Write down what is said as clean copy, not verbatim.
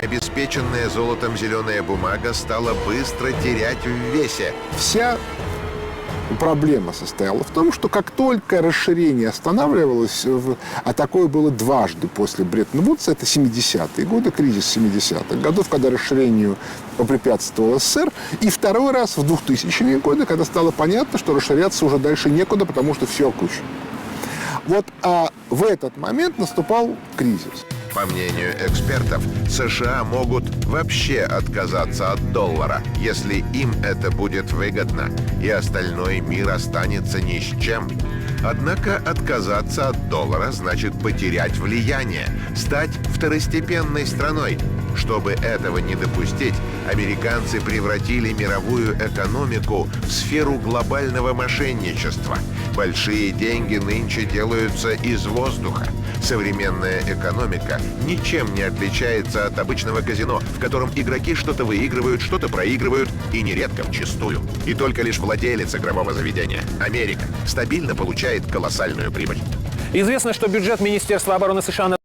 необеспеченная золотом зеленая бумага стала быстро терять в весе. Вся проблема состояла в том, что как только расширение останавливалось, а такое было дважды после Бреттон-Вудса, это 70-е годы, кризис 70-х годов, когда расширению попрепятствовал СССР, и второй раз в 2000-е годы, когда стало понятно, что расширяться уже дальше некуда, потому что все окучено. Вот в этот момент наступал кризис. По мнению экспертов, США могут вообще отказаться от доллара, если им это будет выгодно, и остальной мир останется ни с чем. Однако отказаться от доллара значит потерять влияние, стать второстепенной страной. Чтобы этого не допустить, американцы превратили мировую экономику в сферу глобального мошенничества. Большие деньги нынче делаются из воздуха. Современная экономика ничем не отличается от обычного казино, в котором игроки что-то выигрывают, что-то проигрывают, и нередко вчистую. И только лишь владелец игрового заведения, Америка, стабильно получает колоссальную прибыль. Известно, что бюджет Министерства обороны США на